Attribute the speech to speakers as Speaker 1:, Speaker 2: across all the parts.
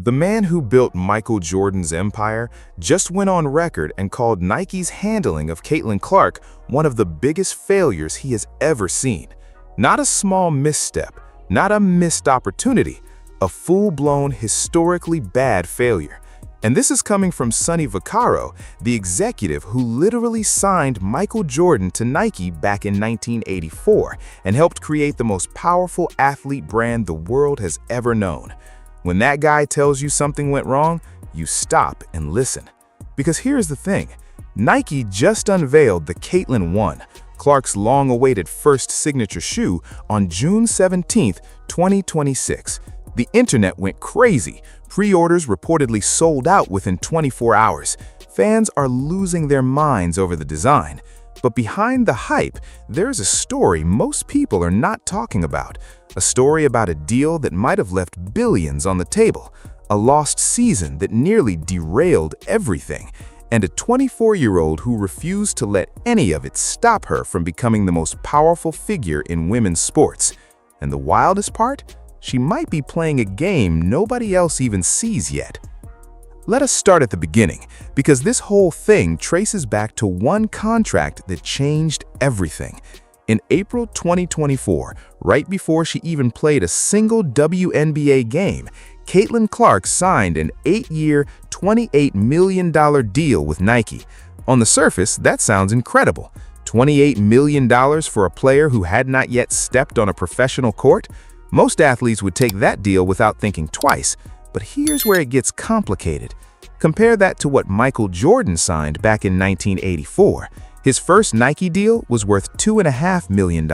Speaker 1: The man who built Michael Jordan's empire just went on record and called Nike's handling of Caitlin Clark one of the biggest failures he has ever seen. Not a small misstep, not a missed opportunity, a full-blown, historically bad failure. And this is coming from Sonny Vaccaro, the executive who literally signed Michael Jordan to Nike back in 1984 and helped create the most powerful athlete brand the world has ever known. When that guy tells you something went wrong, you stop and listen. Because here's the thing, Nike just unveiled the Caitlin 1, Clark's long-awaited first signature shoe, on June 17, 2026. The internet went crazy. Pre-orders reportedly sold out within 24 hours. Fans are losing their minds over the design. But behind the hype, there's a story most people are not talking about. A story about a deal that might have left billions on the table, a lost season that nearly derailed everything, and a 24-year-old who refused to let any of it stop her from becoming the most powerful figure in women's sports. And the wildest part? She might be playing a game nobody else even sees yet. Let us start at the beginning, because this whole thing traces back to one contract that changed everything. In April 2024, right before she even played a single WNBA game, Caitlin Clark signed an 8-year, $28 million deal with Nike. On the surface, that sounds incredible. $28 million for a player who had not yet stepped on a professional court? Most athletes would take that deal without thinking twice. But here's where it gets complicated. Compare that to what Michael Jordan signed back in 1984. His first Nike deal was worth $2.5 million.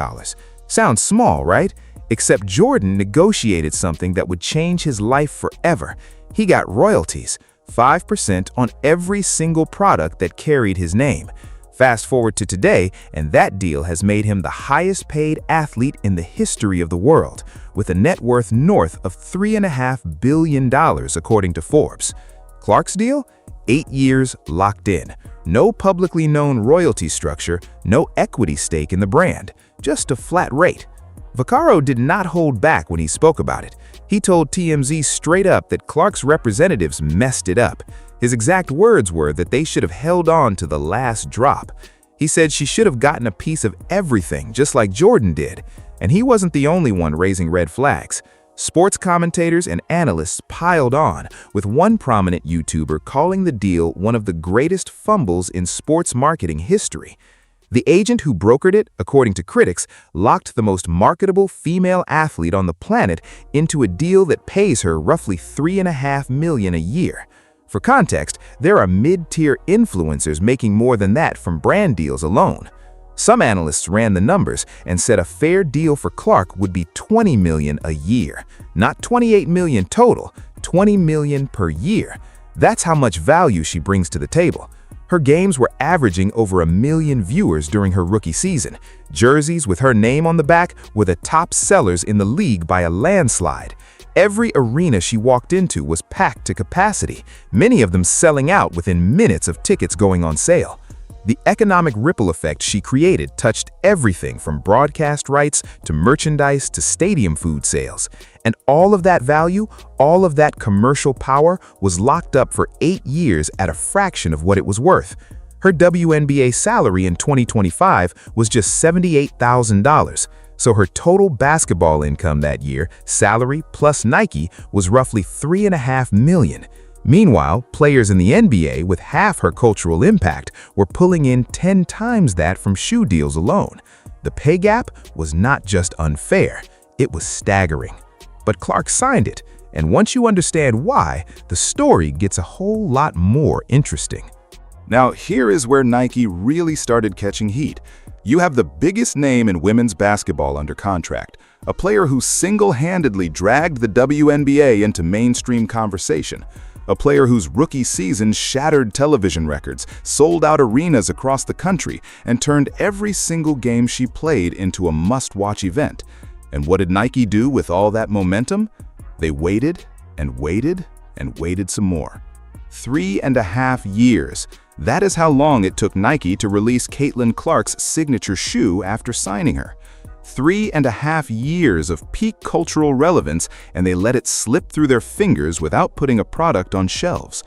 Speaker 1: Sounds small, right? Except Jordan negotiated something that would change his life forever. He got royalties, 5% on every single product that carried his name. Fast forward to today, and that deal has made him the highest paid athlete in the history of the world, with a net worth north of $3.5 billion according to Forbes. Clark's deal? 8 years locked in. No publicly known royalty structure, no equity stake in the brand, just a flat rate. Vaccaro did not hold back when he spoke about it. He told TMZ straight up that Clark's representatives messed it up. His exact words were that they should have held on to the last drop. He said she should have gotten a piece of everything, just like Jordan did. And he wasn't the only one raising red flags. Sports commentators and analysts piled on, with one prominent YouTuber calling the deal one of the greatest fumbles in sports marketing history. The agent who brokered it, according to critics, locked the most marketable female athlete on the planet into a deal that pays her roughly $3.5 million a year. For context, there are mid-tier influencers making more than that from brand deals alone. Some analysts ran the numbers and said a fair deal for Clark would be $20 million a year. Not $28 million total, $20 million per year. That's how much value she brings to the table. Her games were averaging over 1 million viewers during her rookie season. Jerseys with her name on the back were the top sellers in the league by a landslide. Every arena she walked into was packed to capacity, many of them selling out within minutes of tickets going on sale. The economic ripple effect she created touched everything from broadcast rights to merchandise to stadium food sales. And all of that value, all of that commercial power was locked up for 8 years at a fraction of what it was worth. Her WNBA salary in 2025 was just $78,000. So her total basketball income that year, salary plus Nike, was roughly $3.5 million. Meanwhile, players in the NBA with half her cultural impact were pulling in 10 times that from shoe deals alone. The pay gap was not just unfair, it was staggering. But Clark signed it, and once you understand why, the story gets a whole lot more interesting.
Speaker 2: Now, here is where Nike really started catching heat. You have the biggest name in women's basketball under contract, a player who single-handedly dragged the WNBA into mainstream conversation, a player whose rookie season shattered television records, sold out arenas across the country, and turned every single game she played into a must-watch event. And what did Nike do with all that momentum? They waited and waited and waited some more. 3.5 years. That is how long it took Nike to release Caitlin Clark's signature shoe after signing her. 3.5 years of peak cultural relevance, and they let it slip through their fingers without putting a product on shelves.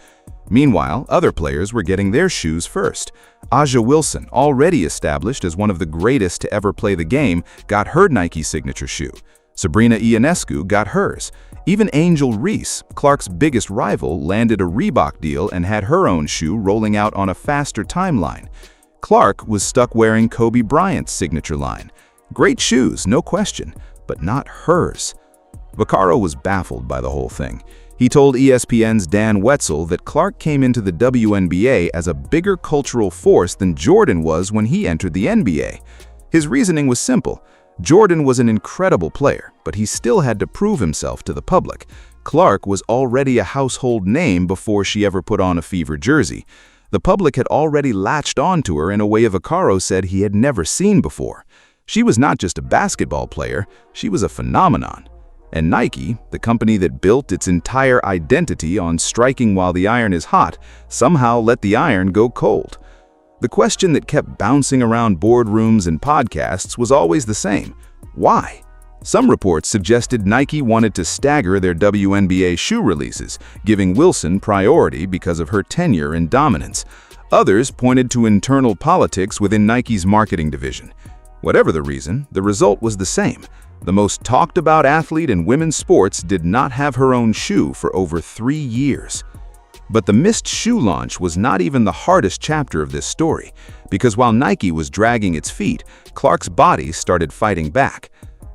Speaker 2: Meanwhile, other players were getting their shoes first. Aja Wilson, already established as one of the greatest to ever play the game, got her Nike signature shoe. Sabrina Ionescu got hers. Even Angel Reese, Clark's biggest rival, landed a Reebok deal and had her own shoe rolling out on a faster timeline. Clark was stuck wearing Kobe Bryant's signature line. Great shoes, no question, but not hers. Vaccaro was baffled by the whole thing. He told ESPN's Dan Wetzel that Clark came into the WNBA as a bigger cultural force than Jordan was when he entered the NBA. His reasoning was simple. Jordan was an incredible player, but he still had to prove himself to the public. Clark was already a household name before she ever put on a Fever jersey. The public had already latched onto her in a way Vaccaro said he had never seen before. She was not just a basketball player, she was a phenomenon. And Nike, the company that built its entire identity on striking while the iron is hot, somehow let the iron go cold. The question that kept bouncing around boardrooms and podcasts was always the same. Why? Some reports suggested Nike wanted to stagger their WNBA shoe releases, giving Wilson priority because of her tenure and dominance. Others pointed to internal politics within Nike's marketing division. Whatever the reason, the result was the same. The most talked about athlete in women's sports did not have her own shoe for over 3 years. But the missed shoe launch was not even the hardest chapter of this story, because while Nike was dragging its feet, Clark's body started fighting back.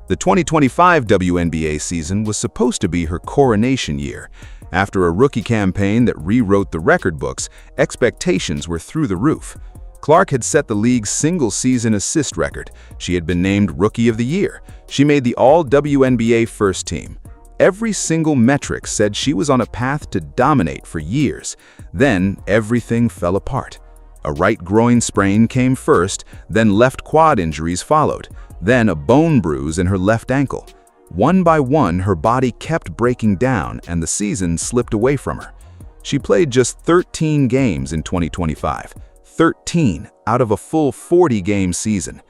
Speaker 2: The 2025 WNBA season was supposed to be her coronation year. After a rookie campaign that rewrote the record books, expectations were through the roof. Clark had set the league's single-season assist record. She had been named Rookie of the Year. She made the All-WNBA first team. Every single metric said she was on a path to dominate for years. Then everything fell apart. A right groin sprain came first, then left quad injuries followed, then a bone bruise in her left ankle. One by one, her body kept breaking down and the season slipped away from her. She played just 13 games in 2025. 13 out of a full 40-game season.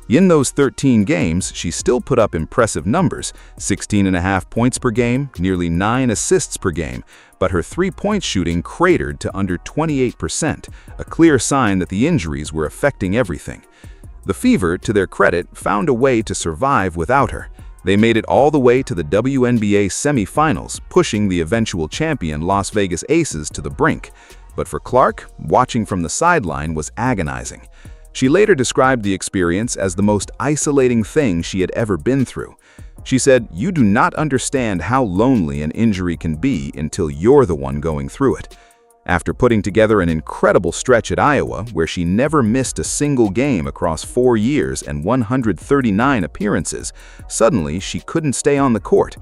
Speaker 2: In those 13 games, she still put up impressive numbers, 16.5 points per game, nearly 9 assists per game, but her three-point shooting cratered to under 28%, a clear sign that the injuries were affecting everything. The Fever, to their credit, found a way to survive without her. They made it all the way to the WNBA semifinals, pushing the eventual champion Las Vegas Aces to the brink. But for Clark, watching from the sideline was agonizing. She later described the experience as the most isolating thing she had ever been through. She said, "You do not understand how lonely an injury can be until you're the one going through it." After putting together an incredible stretch at Iowa, where she never missed a single game across 4 years and 139 appearances, suddenly she couldn't stay on the court.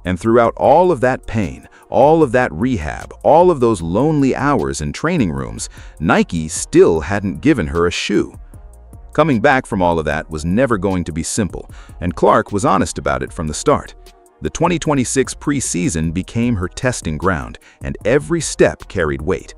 Speaker 2: And throughout all of that pain, all of that rehab, all of those lonely hours in training rooms, Nike still hadn't given her a shoe. Coming back from all of that was never going to be simple, and Clark was honest about it from the start. The 2026 preseason became her testing ground, and every step carried weight.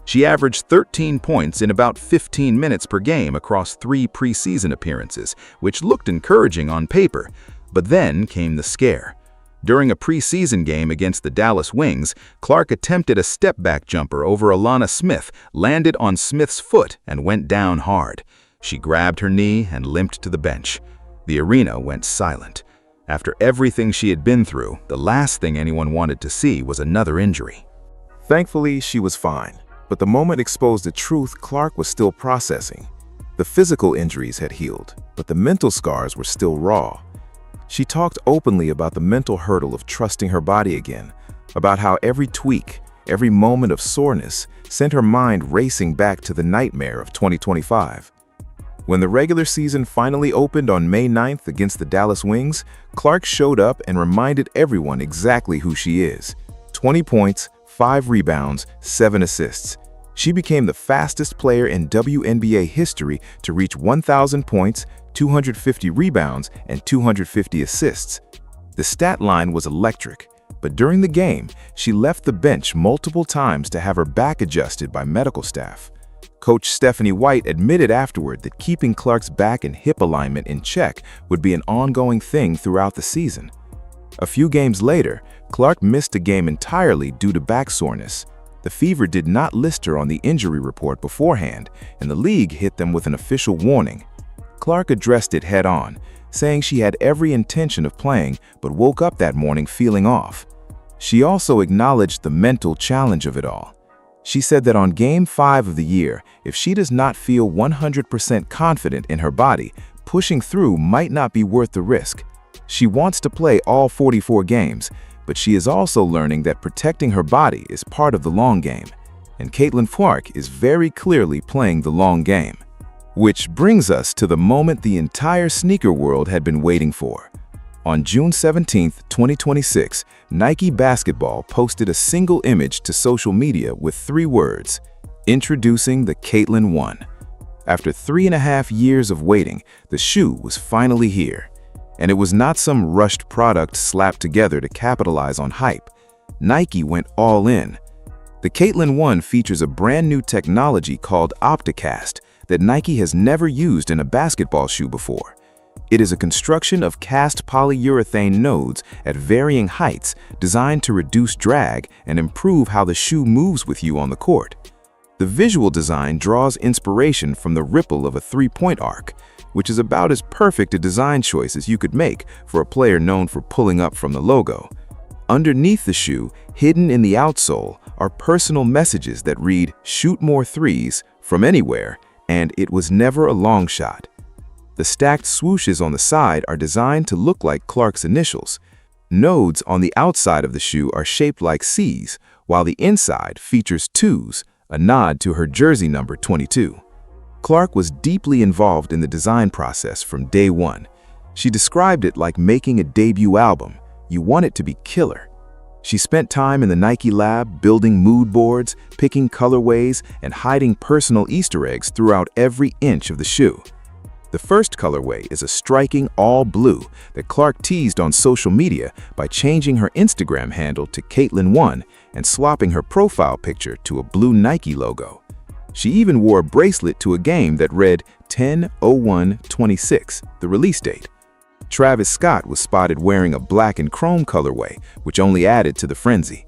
Speaker 2: She averaged 13 points in about 15 minutes per game across 3 preseason appearances, which looked encouraging on paper. But then came the scare. During a preseason game against the Dallas Wings, Clark attempted a step-back jumper over Alana Smith, landed on Smith's foot, and went down hard. She grabbed her knee and limped to the bench. The arena went silent. After everything she had been through, the last thing anyone wanted to see was another injury.
Speaker 1: Thankfully, she was fine, but the moment exposed the truth Clark was still processing. The physical injuries had healed, but the mental scars were still raw. She talked openly about the mental hurdle of trusting her body again, about how every tweak, every moment of soreness sent her mind racing back to the nightmare of 2025. When the regular season finally opened on May 9th against the Dallas Wings, Clark showed up and reminded everyone exactly who she is. 20 points, 5 rebounds, 7 assists. She became the fastest player in WNBA history to reach 1,000 points, 250 rebounds, and 250 assists. The stat line was electric, but during the game, she left the bench multiple times to have her back adjusted by medical staff. Coach Stephanie White admitted afterward that keeping Clark's back and hip alignment in check would be an ongoing thing throughout the season. A few games later, Clark missed a game entirely due to back soreness. The Fever did not list her on the injury report beforehand, and the league hit them with an official warning. Clark addressed it head-on, saying she had every intention of playing but woke up that morning feeling off. She also acknowledged the mental challenge of it all. She said that on Game 5 of the year, if she does not feel 100% confident in her body, pushing through might not be worth the risk. She wants to play all 44 games, but she is also learning that protecting her body is part of the long game, and Caitlin Clark is very clearly playing the long game. Which brings us to the moment the entire sneaker world had been waiting for. On June 17, 2026, Nike Basketball posted a single image to social media with 3 words, "Introducing the Caitlin 1." After 3.5 years of waiting, the shoe was finally here. And it was not some rushed product slapped together to capitalize on hype. Nike went all in. The Caitlin 1 features a brand new technology called Opticast that Nike has never used in a basketball shoe before. It is a construction of cast polyurethane nodes at varying heights designed to reduce drag and improve how the shoe moves with you on the court. The visual design draws inspiration from the ripple of a three-point arc, which is about as perfect a design choice as you could make for a player known for pulling up from the logo. Underneath the shoe, hidden in the outsole, are personal messages that read, "Shoot more threes from anywhere," and "It was never a long shot." The stacked swooshes on the side are designed to look like Clark's initials. Nodes on the outside of the shoe are shaped like C's, while the inside features 2s, a nod to her jersey number 22. Clark was deeply involved in the design process from day one. She described it like making a debut album. You want it to be killer. She spent time in the Nike lab building mood boards, picking colorways, and hiding personal Easter eggs throughout every inch of the shoe. The first colorway is a striking all blue that Clark teased on social media by changing her Instagram handle to Caitlin1 and swapping her profile picture to a blue Nike logo. She even wore a bracelet to a game that read 10/01/26, the release date. Travis Scott was spotted wearing a black and chrome colorway, which only added to the frenzy.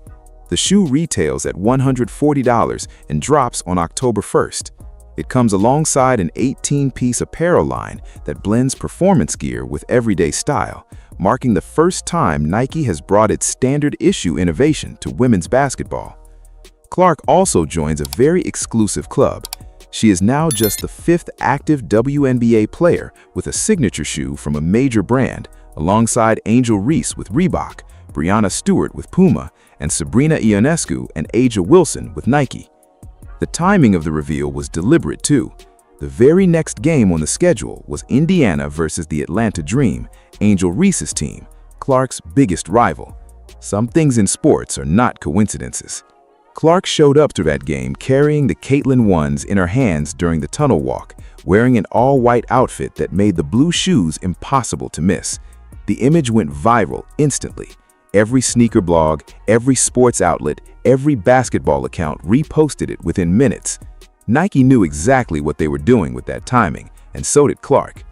Speaker 1: The shoe retails at $140 and drops on October 1st. It comes alongside an 18-piece apparel line that blends performance gear with everyday style, marking the first time Nike has brought its standard issue innovation to women's basketball. Clark also joins a very exclusive club. She is now just the 5th active WNBA player with a signature shoe from a major brand, alongside Angel Reese with Reebok, Breanna Stewart with Puma, and Sabrina Ionescu and Aja Wilson with Nike. The timing of the reveal was deliberate too. The very next game on the schedule was Indiana versus the Atlanta Dream, Angel Reese's team, Clark's biggest rival. Some things in sports are not coincidences. Clark showed up to that game carrying the Caitlin 1s in her hands during the tunnel walk, wearing an all-white outfit that made the blue shoes impossible to miss. The image went viral instantly. Every sneaker blog, every sports outlet, every basketball account reposted it within minutes. Nike knew exactly what they were doing with that timing, and so did Clark.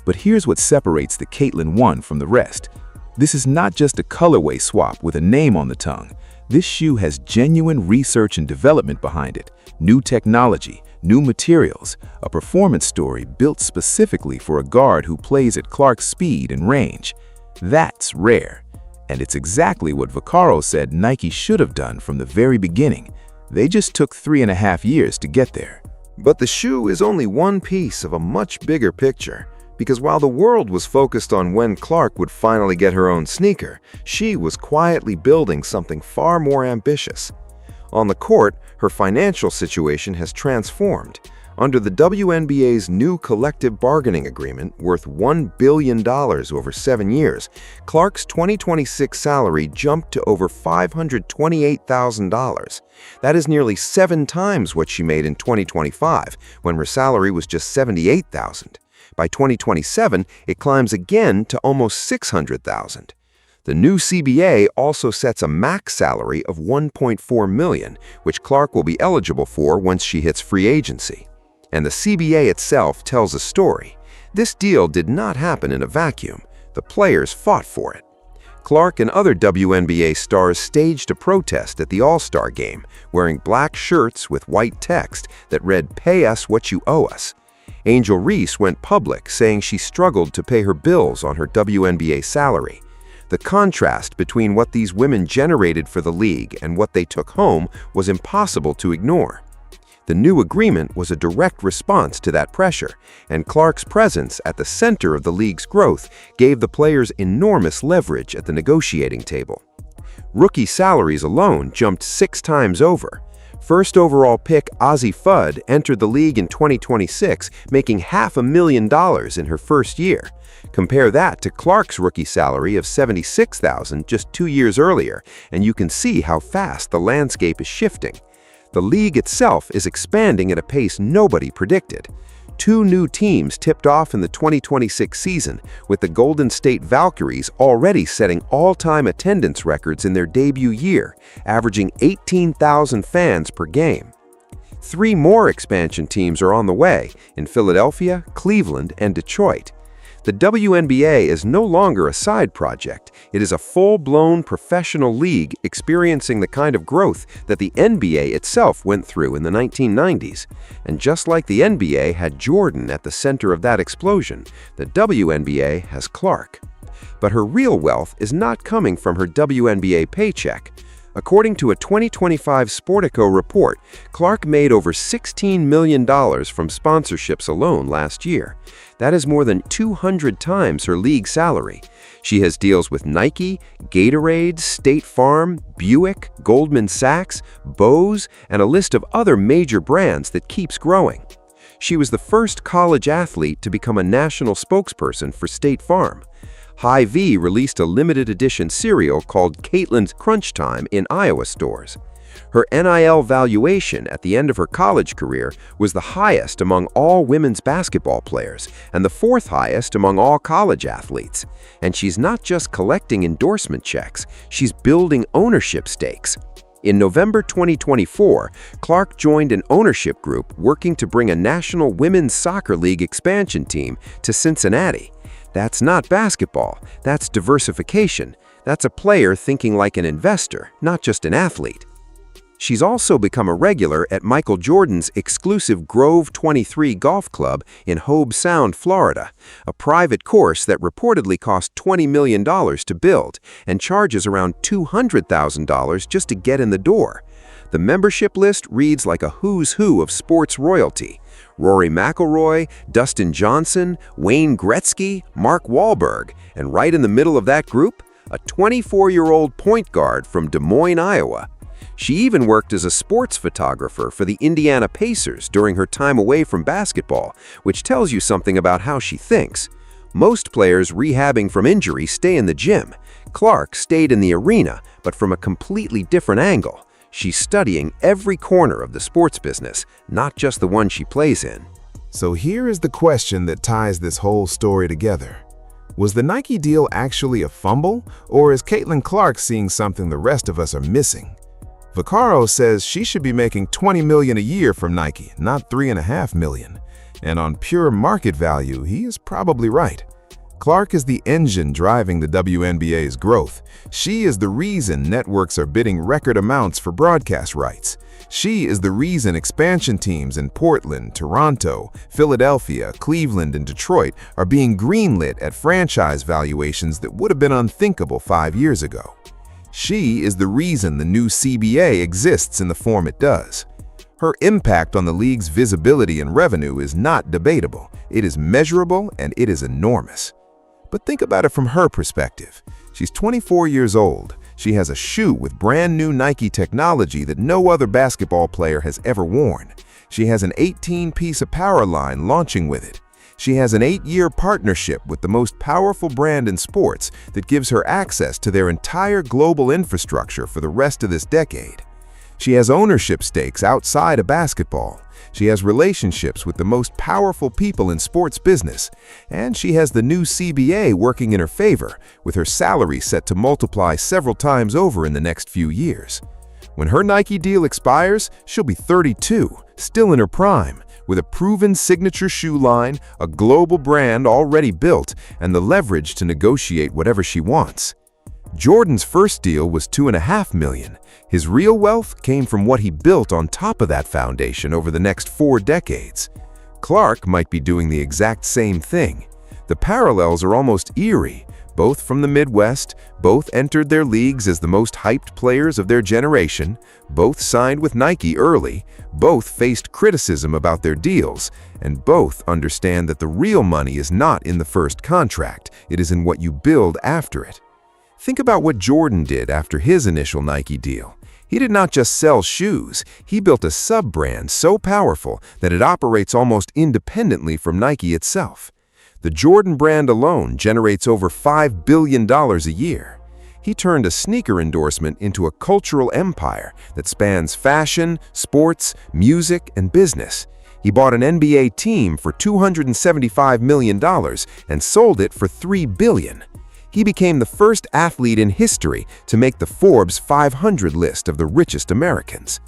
Speaker 1: But here's what separates the Caitlin 1 from the rest. This is not just a colorway swap with a name on the tongue. This shoe has genuine research and development behind it, new technology, new materials, a performance story built specifically for a guard who plays at Clark's speed and range. That's rare. And it's exactly what Vaccaro said Nike should have done from the very beginning. They just took 3.5 years to get there.
Speaker 3: But the shoe is only one piece of a much bigger picture. Because while the world was focused on when Clark would finally get her own sneaker, she was quietly building something far more ambitious. On the court, her financial situation has transformed. Under the WNBA's new collective bargaining agreement, worth $1 billion over 7 years, Clark's 2026 salary jumped to over $528,000. That is nearly 7 times what she made in 2025, when her salary was just $78,000. By 2027, it climbs again to almost $600,000. The new CBA also sets a max salary of $1.4 million, which Clark will be eligible for once she hits free agency. And the CBA itself tells a story. This deal did not happen in a vacuum. The players fought for it. Clark and other WNBA stars staged a protest at the All-Star Game, wearing black shirts with white text that read, "Pay us what you owe us." Angel Reese went public, saying she struggled to pay her bills on her WNBA salary. The contrast between what these women generated for the league and what they took home was impossible to ignore. The new agreement was a direct response to that pressure, and Clark's presence at the center of the league's growth gave the players enormous leverage at the negotiating table. Rookie salaries alone jumped 6 times over. First overall pick Ozzie Fudd entered the league in 2026, making $500,000 in her first year. Compare that to Clark's rookie salary of $76,000 just 2 years earlier, and you can see how fast the landscape is shifting. The league itself is expanding at a pace nobody predicted. 2 new teams tipped off in the 2026 season, with the Golden State Valkyries already setting all-time attendance records in their debut year, averaging 18,000 fans per game. 3 more expansion teams are on the way in Philadelphia, Cleveland, and Detroit. The WNBA is no longer a side project. It is a full-blown professional league experiencing the kind of growth that the NBA itself went through in the 1990s. And just like the NBA had Jordan at the center of that explosion, the WNBA has Clark. But her real wealth is not coming from her WNBA paycheck. According to a 2025 Sportico report, Clark made over $16 million from sponsorships alone last year. That is more than 200 times her league salary. She has deals with Nike, Gatorade, State Farm, Buick, Goldman Sachs, Bose, and a list of other major brands that keeps growing. She was the first college athlete to become a national spokesperson for State Farm. Hy-Vee released a limited edition cereal called Caitlin's Crunch Time in Iowa stores. Her NIL valuation at the end of her college career was the highest among all women's basketball players and the 4th highest among all college athletes. And she's not just collecting endorsement checks, she's building ownership stakes. In November 2024, Clark joined an ownership group working to bring a National Women's Soccer League expansion team to Cincinnati. That's not basketball, that's diversification. That's a player thinking like an investor, not just an athlete. She's also become a regular at Michael Jordan's exclusive Grove 23 Golf Club in Hobe Sound, Florida, a private course that reportedly cost $20 million to build and charges around $200,000 just to get in the door. The membership list reads like a who's who of sports royalty. Rory McIlroy, Dustin Johnson, Wayne Gretzky, Mark Wahlberg, and right in the middle of that group, a 24-year-old point guard from Des Moines, Iowa. She even worked as a sports photographer for the Indiana Pacers during her time away from basketball, which tells you something about how she thinks. Most players rehabbing from injury stay in the gym. Clark stayed in the arena, but from a completely different angle. She's studying every corner of the sports business, not just the one she plays in.
Speaker 1: So here is the question that ties this whole story together. Was the Nike deal actually a fumble, or is Caitlin Clark seeing something the rest of us are missing? Vaccaro says she should be making $20 million a year from Nike, not $3.5 million. And on pure market value, he is probably right. Clark is the engine driving the WNBA's growth. She is the reason networks are bidding record amounts for broadcast rights. She is the reason expansion teams in Portland, Toronto, Philadelphia, Cleveland, and Detroit are being greenlit at franchise valuations that would have been unthinkable 5 years ago. She is the reason the new CBA exists in the form it does. Her impact on the league's visibility and revenue is not debatable. It is measurable and it is enormous. But think about it from her perspective. She's 24 years old. She has a shoe with brand new Nike technology that no other basketball player has ever worn. She has an 18-piece apparel line launching with it. She has an 8-year partnership with the most powerful brand in sports that gives her access to their entire global infrastructure for the rest of this decade. She has ownership stakes outside of basketball.
Speaker 2: She has relationships with the most powerful people in sports business, and she has the new CBA working in her favor, with her salary set to multiply several times over in the next few years. When her Nike deal expires, she'll be 32, still in her prime, with a proven signature shoe line, a global brand already built, and the leverage to negotiate whatever she wants. Jordan's first deal was $2.5 million. His real wealth came from what he built on top of that foundation over the next 4 decades. Clark might be doing the exact same thing. The parallels are almost eerie. Both from the Midwest, both entered their leagues as the most hyped players of their generation, both signed with Nike early, both faced criticism about their deals, and both understand that the real money is not in the first contract, it is in what you build after it. Think about what Jordan did after his initial Nike deal. He did not just sell shoes, he built a sub-brand so powerful that it operates almost independently from Nike itself. The Jordan brand alone generates over $5 billion a year. He turned a sneaker endorsement into a cultural empire that spans fashion, sports, music, and business. He bought an NBA team for $275 million and sold it for $3 billion. He became the first athlete in history to make the Forbes 500 list of the richest Americans.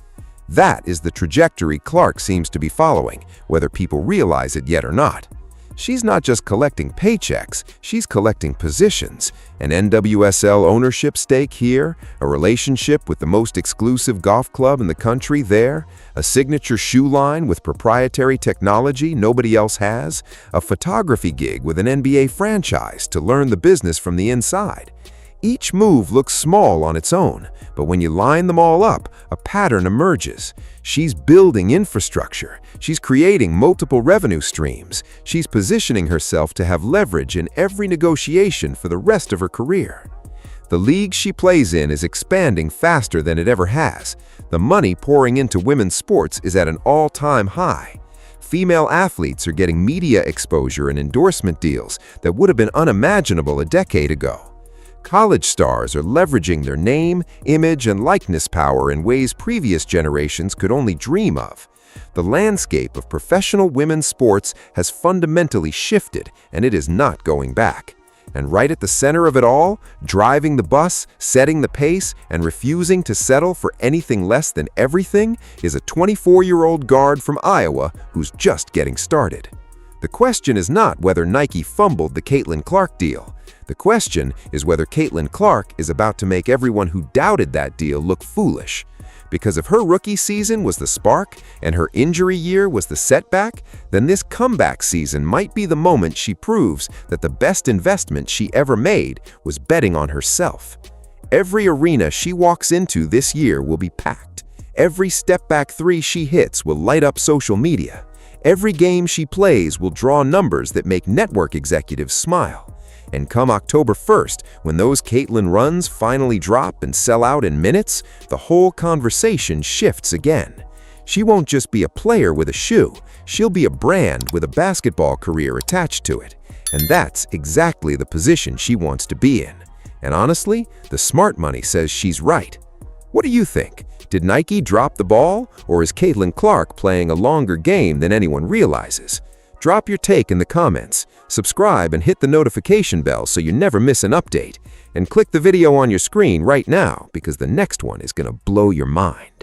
Speaker 2: That is the trajectory Clark seems to be following, whether people realize it yet or not. She's not just collecting paychecks, she's collecting positions, an NWSL ownership stake here, a relationship with the most exclusive golf club in the country there, a signature shoe line with proprietary technology nobody else has, a photography gig with an NBA franchise to learn the business from the inside. Each move looks small on its own, but when you line them all up, a pattern emerges. She's building infrastructure. She's creating multiple revenue streams. She's positioning herself to have leverage in every negotiation for the rest of her career. The league she plays in is expanding faster than it ever has. The money pouring into women's sports is at an all-time high. Female athletes are getting media exposure and endorsement deals that would have been unimaginable a decade ago. College stars are leveraging their name, image, and likeness power in ways previous generations could only dream of. The landscape of professional women's sports has fundamentally shifted, and it is not going back. And right at the center of it all, driving the bus, setting the pace, and refusing to settle for anything less than everything, is a 24-year-old guard from Iowa who's just getting started. The question is not whether Nike fumbled the Caitlin Clark deal. The question is whether Caitlin Clark is about to make everyone who doubted that deal look foolish. Because if her rookie season was the spark and her injury year was the setback, then this comeback season might be the moment she proves that the best investment she ever made was betting on herself. Every arena she walks into this year will be packed. Every step-back three she hits will light up social media. Every game she plays will draw numbers that make network executives smile. And come October 1st, when those Caitlin runs finally drop and sell out in minutes, the whole conversation shifts again. She won't just be a player with a shoe, she'll be a brand with a basketball career attached to it. And that's exactly the position she wants to be in. And honestly, the smart money says she's right. What do you think? Did Nike drop the ball, or is Caitlin Clark playing a longer game than anyone realizes? Drop your take in the comments, subscribe and hit the notification bell so you never miss an update, and click the video on your screen right now because the next one is going to blow your mind.